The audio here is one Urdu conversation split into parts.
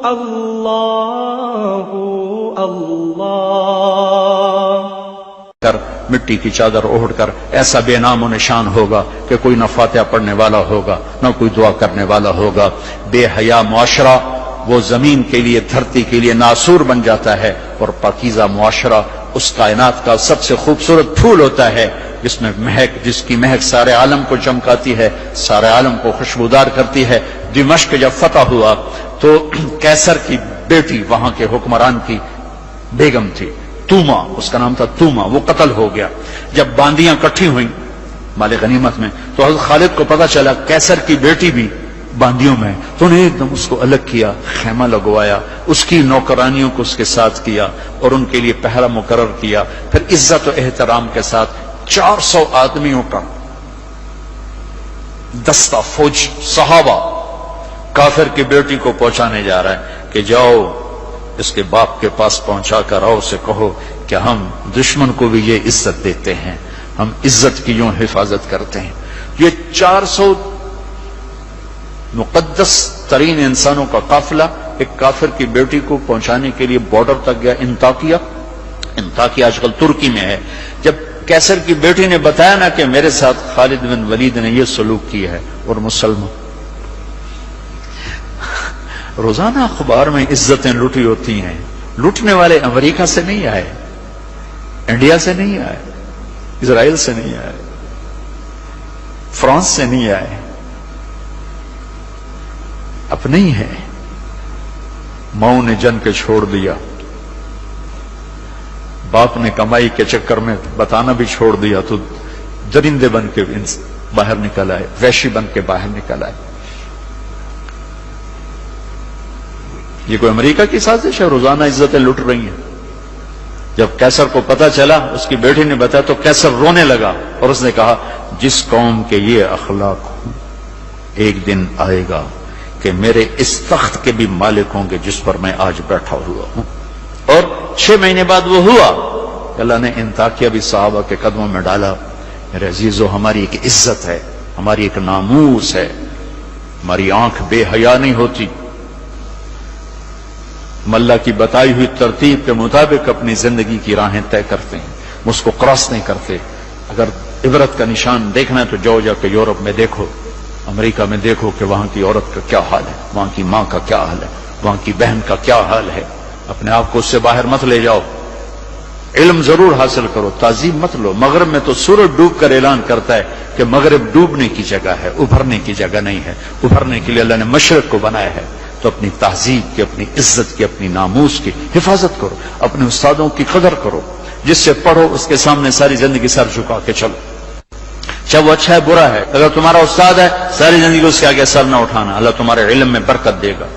اللہ اللہ کر مٹی کی چادر اوڑھ کر ایسا بے نام و نشان ہوگا کہ کوئی نہ فاتحہ پڑھنے والا ہوگا نہ کوئی دعا کرنے والا ہوگا. بے حیا معاشرہ وہ زمین کے لیے دھرتی کے لیے ناسور بن جاتا ہے، اور پاکیزہ معاشرہ اس کائنات کا سب سے خوبصورت پھول ہوتا ہے جس میں جس کی مہک سارے عالم کو چمکاتی ہے، سارے عالم کو خوشبودار کرتی ہے. دمشق جب فتح ہوا تو کیسر کی بیٹی وہاں کے حکمران کی بیگم تھی، توما، اس کا نام تھا توما، وہ قتل ہو گیا. جب باندیاں کٹھی ہوئیں مال غنیمت میں تو حضرت خالد کو پتا چلا کیسر کی بیٹی بھی باندیوں میں، تو انہیں ایک دم اس کو الگ کیا، خیمہ لگوایا، اس کی نوکرانیوں کو اس کے ساتھ کیا اور ان کے لیے پہرا مقرر کیا. پھر عزت و احترام کے ساتھ 400 آدمیوں کا دستہ فوج صحابہ کافر کی بیٹی کو پہنچانے جا رہا ہے کہ جاؤ اس کے باپ کے پاس پہنچا کر آؤ، اسے کہو کہ ہم دشمن کو بھی یہ عزت دیتے ہیں، ہم عزت کی یوں حفاظت کرتے ہیں. یہ 400 مقدس ترین انسانوں کا قافلہ ایک کافر کی بیٹی کو پہنچانے کے لیے بارڈر تک گیا. انطاکیہ آج کل ترکی میں ہے. جب کیسر کی بیٹی نے بتایا نا کہ میرے ساتھ خالد بن ولید نے یہ سلوک کیا ہے، اور مسلمان روزانہ اخبار میں عزتیں لوٹی ہوتی ہیں. لوٹنے والے امریکہ سے نہیں آئے، انڈیا سے نہیں آئے، اسرائیل سے نہیں آئے، فرانس سے نہیں آئے، اپنے ہی ہے. ماؤں نے جن کے چھوڑ دیا، باپ نے کمائی کے چکر میں بتانا بھی چھوڑ دیا، تو درندے بن کے باہر نکل آئے، وحشی بن کے باہر نکل آئے. یہ کوئی امریکہ کی سازش ہے؟ روزانہ عزتیں لٹ رہی ہیں. جب کیسر کو پتا چلا، اس کی بیٹی نے بتایا تو کیسر رونے لگا اور اس نے کہا جس قوم کے یہ اخلاق ہوں ایک دن آئے گا کہ میرے اس تخت کے بھی مالک ہوں گے جس پر میں آج بیٹھا ہوا ہوں. اور 6 مہینے بعد وہ ہوا. اللہ نے انطاکیہ بھی صحابہ کے قدموں میں ڈالا. میرے عزیزو، ہماری ایک عزت ہے، ہماری ایک ناموس ہے، ہماری آنکھ بے حیا نہیں ہوتی. ہم اللہ کی بتائی ہوئی ترتیب کے مطابق اپنی زندگی کی راہیں طے کرتے ہیں، اس کو کراس نہیں کرتے. اگر عبرت کا نشان دیکھنا ہے تو جاؤ جا کے یورپ میں دیکھو، امریکہ میں دیکھو کہ وہاں کی عورت کا کیا حال ہے، وہاں کی ماں کا کیا حال ہے، وہاں کی بہن کا کیا حال ہے. اپنے آپ کو اس سے باہر مت لے جاؤ. علم ضرور حاصل کرو، تعظیم مت لو. مغرب میں تو سورج ڈوب کر اعلان کرتا ہے کہ مغرب ڈوبنے کی جگہ ہے، ابھرنے کی جگہ نہیں ہے. ابھرنے کے لیے اللہ نے مشرق کو بنایا ہے. تو اپنی تہذیب کی، اپنی عزت کی، اپنی ناموس کی حفاظت کرو، اپنے استادوں کی قدر کرو. جس سے پڑھو اس کے سامنے ساری زندگی سر جھکا کے چلو، چاہے وہ اچھا ہے برا ہے. اگر تمہارا استاد ہے ساری زندگی اس کے آگے سر نہ اٹھانا. اللہ تمہارے علم میں برکت دے گا،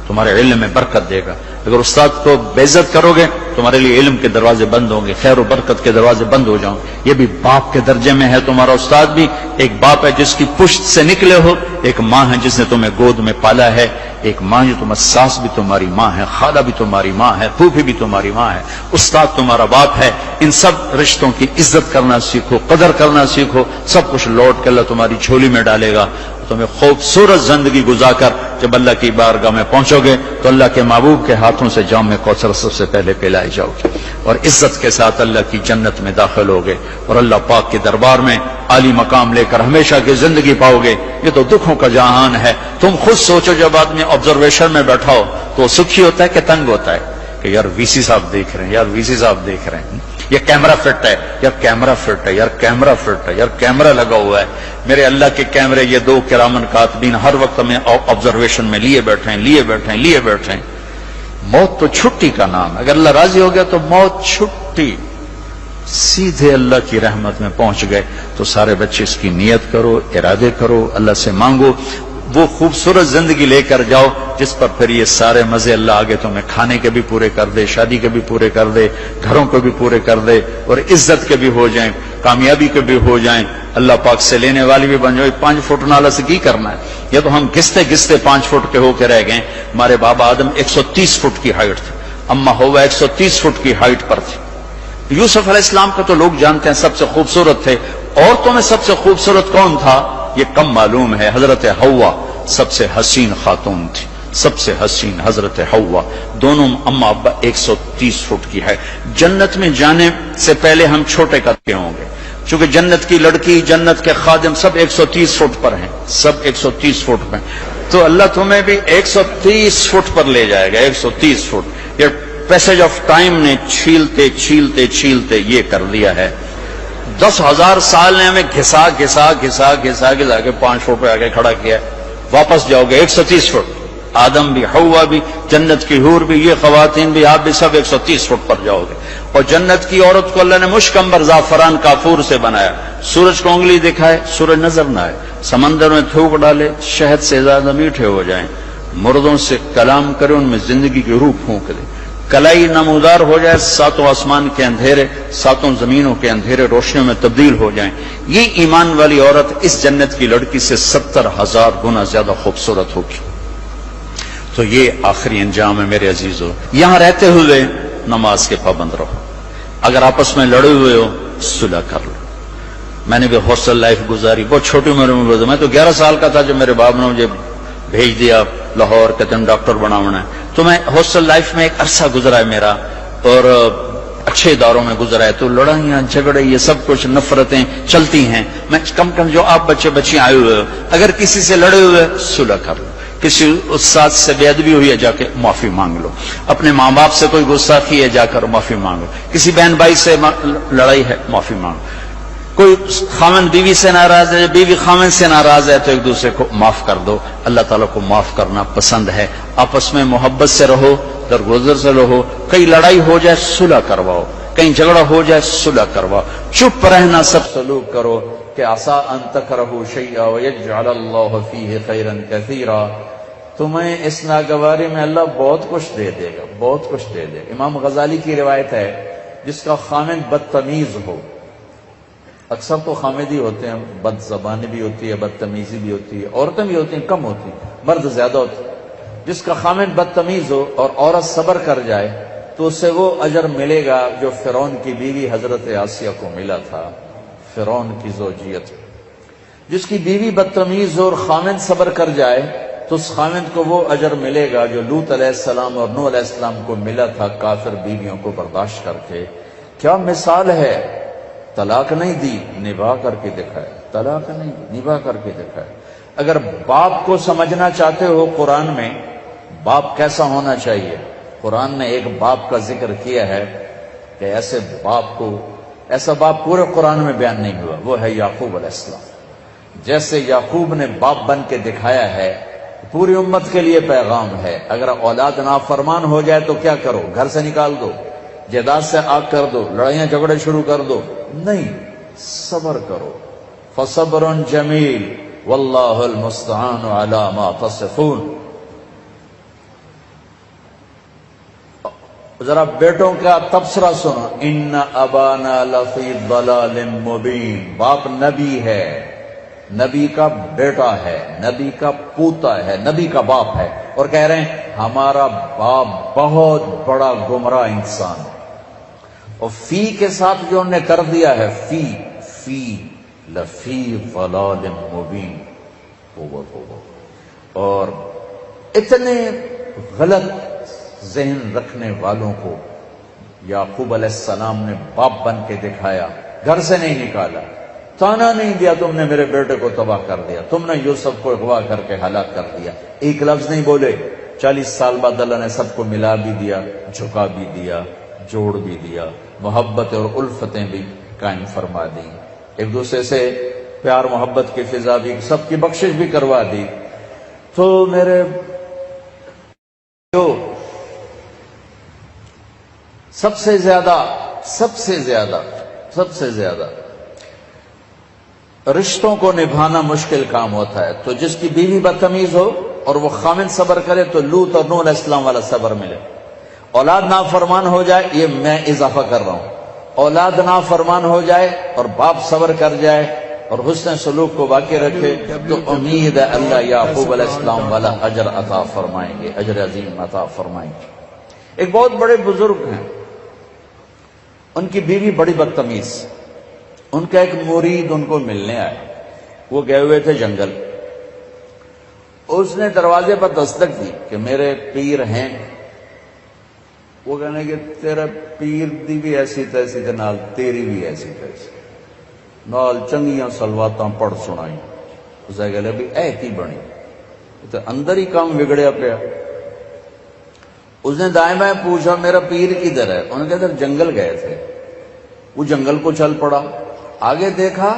تمہارے علم میں برکت دے گا. اگر استاد کو بے عزت کرو گے تمہارے لیے علم کے دروازے بند ہوں گے، خیر و برکت کے دروازے بند ہو جاؤں. یہ بھی باپ کے درجے میں ہے. تمہارا استاد بھی ایک باپ ہے جس کی پشت سے نکلے ہو، ایک ماں ہے جس نے تمہیں گود میں پالا ہے، ایک ماں جو تمہاری ساس بھی تمہاری ماں ہے، خالہ بھی تمہاری ماں ہے، پھوپھی بھی تمہاری ماں ہے، استاد تمہارا باپ ہے. ان سب رشتوں کی عزت کرنا سیکھو، قدر کرنا سیکھو. سب کچھ لوٹ کے اللہ تمہاری جھولی میں ڈالے گا. تمہیں خوبصورت زندگی گزار کر جب اللہ کی بارگاہ میں پہنچو گے تو اللہ کے محبوب کے ہاتھوں سے جام کوثر سب سے پہلے پلائے جاؤ گے، اور عزت کے ساتھ اللہ کی جنت میں داخل ہوگے اور اللہ پاک کے دربار میں عالی مقام لے کر ہمیشہ کی زندگی پاؤ گے. یہ تو دکھوں کا جہان ہے. تم خود سوچو، جب آدمی آبزرویشن میں بیٹھا ہو تو سکھی ہوتا ہے کہ تنگ ہوتا ہے کہ یار وی سی صاحب دیکھ رہے ہیں، یار وی سی صاحب دیکھ رہے ہیں، یہ کیمرہ فٹ ہے، یار کیمرہ فٹ ہے، یار کیمرہ فٹ ہے، یار کیمرہ لگا ہوا ہے. میرے اللہ کے کیمرے یہ 2 کرامن کاتبین ہر وقت ہمیں آبزرویشن میں لیے بیٹھے ہیں. موت تو چھٹی کا نام ہے. اگر اللہ راضی ہو گیا تو موت چھٹی، سیدھے اللہ کی رحمت میں پہنچ گئے. تو سارے بچے اس کی نیت کرو، ارادے کرو، اللہ سے مانگو وہ خوبصورت زندگی لے کر جاؤ جس پر پھر یہ سارے مزے اللہ آگے تمہیں کھانے کے بھی پورے کر دے، شادی کے بھی پورے کر دے، گھروں کو بھی پورے کر دے، اور عزت کے بھی ہو جائیں، کامیابی کے بھی ہو جائیں، اللہ پاک سے لینے والی بھی بن جائے. 5 فٹ نالا سے کی کرنا ہے؟ یہ تو ہم گھستے 5 فٹ کے ہو کے رہ گئے. ہمارے بابا آدم 130 فٹ کی ہائٹ تھی، اما ہوا 130 فٹ کی ہائٹ پر تھی. یوسف علیہ السلام کا تو لوگ جانتے ہیں سب سے خوبصورت تھے. عورتوں میں سب سے خوبصورت کون تھا یہ کم معلوم ہے. حضرت حوا سب سے حسین خاتون تھی، سب سے حسین حضرت حوا، دونوں اما ابا 130 فٹ کی ہے۔ جنت میں جانے سے پہلے ہم چھوٹے قد ہوں گے، چونکہ جنت کی لڑکی، جنت کے خادم سب 130 فٹ پر ہیں، سب 130 فٹ پر، تو اللہ تمہیں بھی 130 فٹ پر لے جائے گا، 130 فٹ۔ یہ پیسج آف ٹائم نے چھیلتے چھیلتے چھیلتے یہ کر دیا ہے۔ 10,000 سال نے ہمیں گھسا گھسا گھسا گھسا گھسا کے 5 فٹ پہ آگے کھڑا کیا ہے۔ واپس جاؤ گے 130 فٹ، آدم بھی، حوا بھی، جنت کی حور بھی، یہ خواتین بھی، آپ بھی سب 130 فٹ پر جاؤ گے۔ اور جنت کی عورت کو اللہ نے مشک عنبر زعفران کافور سے بنایا، سورج کو انگلی دکھائے سورج نظر نہ آئے، سمندر میں تھوک ڈالے شہد سے زیادہ میٹھے ہو جائیں، مردوں سے کلام کرے ان میں زندگی کی روح پھونک دے، کلائی نمودار ہو جائے، 7 آسمان کے اندھیرے 7 زمینوں کے اندھیرے روشنیوں میں تبدیل ہو جائیں۔ یہ ایمان والی عورت اس جنت کی لڑکی سے 70,000 گنا زیادہ خوبصورت ہوگی۔ تو یہ آخری انجام ہے میرے عزیزو۔ یہاں رہتے ہوئے نماز کے پابند رہو، اگر آپس میں لڑے ہوئے ہو صلح کر لو۔ میں نے بھی ہاسٹل لائف گزاری، بہت چھوٹی عمر میں گزاری، میں تو 11 سال کا تھا جب میرے باپ نے مجھے بھیج دیا لاہور، کہتے ہیں ڈاکٹر بنانا ہے، تو میں ہاسٹل لائف میں ایک عرصہ گزرا ہے میرا، اور اچھے اداروں میں گزرا ہے، تو لڑائیاں جھگڑے یہ سب کچھ نفرتیں چلتی ہیں۔ میں کم جو آپ بچے بچیاں آئے ہوئے ہو، اگر کسی سے لڑے ہوئے صلح کر لو، کسی استاد سے بے ادبی ہوئی ہے جا کے معافی مانگ لو، اپنے ماں باپ سے کوئی گستاخی ہے جا کر معافی مانگو، کسی بہن بھائی سے لڑائی ہے معافی مانگو، کوئی خامن بیوی سے ناراض ہے، بیوی خامن سے ناراض ہے تو ایک دوسرے کو معاف کر دو۔ اللہ تعالیٰ کو معاف کرنا پسند ہے۔ آپس میں محبت سے رہو، درگزر سے رہو، کہیں لڑائی ہو جائے صلح کرواؤ، کہیں جھگڑا ہو جائے صلح کرواؤ، چپ رہنا سب سلوک کرو کہ عسیٰ ان تکرہوا شیئا ویجعل اللہ فیہ خیرا کثیرا، تمہیں اس ناگواری میں اللہ بہت کچھ دے دے گا، بہت کچھ دے دے گا۔ امام غزالی کی روایت ہے، جس کا خامن بدتمیز ہو، اکثر تو خامدی ہوتے ہیں، بد زبانی بھی ہوتی ہے، بدتمیزی بھی ہوتی ہے، عورتیں بھی ہوتی ہیں، کم ہوتی ہیں، مرد زیادہ ہوتے ہیں، جس کا خامن بدتمیز ہو اور عورت صبر کر جائے تو اسے وہ اجر ملے گا جو فرعون کی بیوی حضرت آسیہ کو ملا تھا، فرعون کی زوجیت۔ جس کی بیوی بدتمیز ہو اور خامن صبر کر جائے تو اس خامن کو وہ اجر ملے گا جو لوط علیہ السلام اور نوح علیہ السلام کو ملا تھا کافر بیویوں کو برداشت کر کے۔ کیا مثال ہے، طلاق نہیں دی، نبھا کر کے دکھائے، طلاق نہیں نبھا کر کے دکھائے۔ اگر باپ کو سمجھنا چاہتے ہو قرآن میں باپ کیسا ہونا چاہیے، قرآن نے ایک باپ کا ذکر کیا ہے کہ ایسے باپ کو، ایسا باپ پورے قرآن میں بیان نہیں ہوا، وہ ہے یعقوب علیہ السلام۔ جیسے یعقوب نے باپ بن کے دکھایا ہے، پوری امت کے لیے پیغام ہے، اگر اولاد نافرمان ہو جائے تو کیا کرو، گھر سے نکال دو، جائیداد سے آگ کر دو، لڑائیاں جھگڑے شروع کر دو، نہیں، صبر کرو، فصبر جمیل واللہ المستعان علی ما تصفون۔ ذرا بیٹوں کا تبصرہ سنو، ان ابانا لفی ضلال مبین، باپ نبی ہے، نبی کا بیٹا ہے، نبی کا پوتا ہے، نبی کا باپ ہے، اور کہہ رہے ہیں ہمارا باپ بہت بڑا گمراہ انسان ہے۔ اور فی کے ساتھ جو انہوں نے کر دیا ہے، فی لفی ضلال مبین، اور اتنے غلط ذہن رکھنے والوں کو یعقوب علیہ السلام نے باپ بن کے دکھایا، گھر سے نہیں نکالا، تانا نہیں دیا تم نے میرے بیٹے کو تباہ کر دیا، تم نے یوسف کو اغوا کر کے ہلاک کر دیا، ایک لفظ نہیں بولے۔ 40 سال بعد اللہ نے سب کو ملا بھی دیا، جھکا بھی دیا، جوڑ بھی دیا، محبت اور الفتیں بھی قائم فرما دی، ایک دوسرے سے پیار محبت کی فضا بھی، سب کی بخشش بھی کروا دی۔ تو میرے جو سب سے زیادہ رشتوں کو نبھانا مشکل کام ہوتا ہے، تو جس کی بیوی بدتمیز ہو اور وہ خامن صبر کرے تو لوط اور نوح علیہ السلام والا صبر ملے۔ اولاد نافرمان ہو جائے، یہ میں اضافہ کر رہا ہوں، اولاد نافرمان ہو جائے اور باپ صبر کر جائے اور حسن سلوک کو باقی رکھے تو امید ہے اللہ یعقوب علیہ السلام والا اجر عطا فرمائیں گے، اجر عظیم عطا فرمائیں گے۔ ایک بہت بڑے بزرگ ہیں، ان کی بیوی بڑی بدتمیز، ان کا ایک مرید ان کو ملنے آئے، وہ گئے ہوئے تھے جنگل، اس نے دروازے پر دستک دی کہ میرے پیر ہیں. وہ کہنے کہ تیرا پیر دی بھی ایسی تیسی تے نال تیری بھی ایسی تیسی, نال چنگیاں سلواتاں پڑھ سنائی. اسے کہلے بھی اے کی بنی, تو اندر ہی کام بگڑیا پیا. اس نے دائیں بائیں پوچھا میرا پیر کدھر ہے؟ انہوں نے کہا جنگل گئے تھے. وہ جنگل کو چل پڑا, آگے دیکھا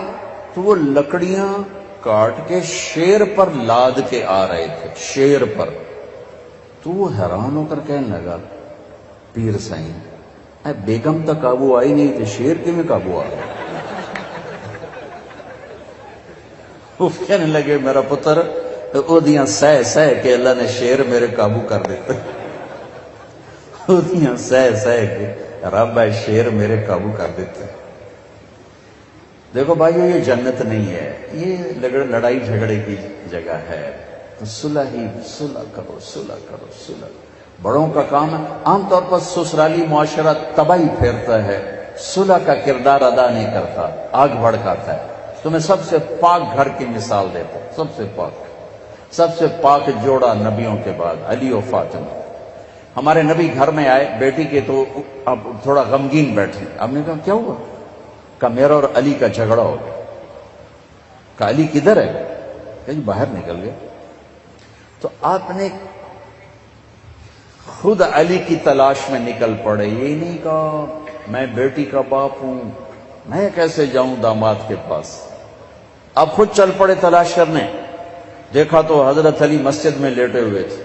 تو وہ لکڑیاں کاٹ کے شیر پر لاد کے آ رہے تھے, شیر پر. تو وہ حیران ہو کر کہنے لگا پیر سائیں اے بیگم تک قابو آئی نہیں تھی, شیر کے میں قابو آ گیا. وہ کہنے لگے میرا پتر اودیاں سہ سہ کے اللہ نے شیر میرے قابو کر دیتے. اودیاں سہ سہ کے رب ہے شیر میرے قابو کر دیتے. دیکھو بھائیو یہ جنت نہیں ہے, یہ لڑائی جھگڑے کی جگہ ہے. تو صلح ہی صلح کرو, صلح کرو, صلح. بڑوں کا کام ہے. عام طور پر سسرالی معاشرہ تباہی پھیرتا ہے, صلح کا کردار ادا نہیں کرتا, آگ بھڑکاتا ہے. تمہیں سب سے پاک گھر کی مثال دیتا ہوں. سب سے پاک جوڑا نبیوں کے بعد علی و فاطمہ. ہمارے نبی گھر میں آئے, بیٹی کے تو اب تھوڑا غمگین بیٹھے. آپ نے کہا کیا ہوا؟ کہا میرا اور علی کا جھگڑا ہو گیا. کہا علی کدھر ہے؟ کہا جی باہر نکل گئے. تو آپ نے خود علی کی تلاش میں نکل پڑے. یہ نہیں کہا میں بیٹی کا باپ ہوں, میں کیسے جاؤں داماد کے پاس. اب خود چل پڑے تلاش کرنے. دیکھا تو حضرت علی مسجد میں لیٹے ہوئے تھے.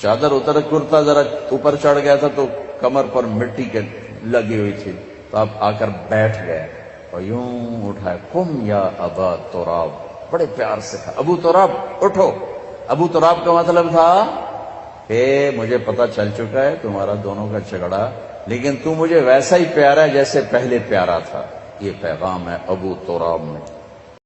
چادر اتر, کرتا ذرا اوپر چڑھ گیا تھا تو کمر پر مٹی کے لگی ہوئی تھی. تو آپ آ کر بیٹھ گئے اور یوں اٹھائے, قم یا ابا تراب. بڑے پیار سے کہا ابو تراب اٹھو. ابو تراب کا مطلب تھا کہ مجھے پتا چل چکا ہے تمہارا دونوں کا جھگڑا, لیکن تو مجھے ویسا ہی پیارا ہے جیسے پہلے پیارا تھا. یہ پیغام ہے ابو تراب میں.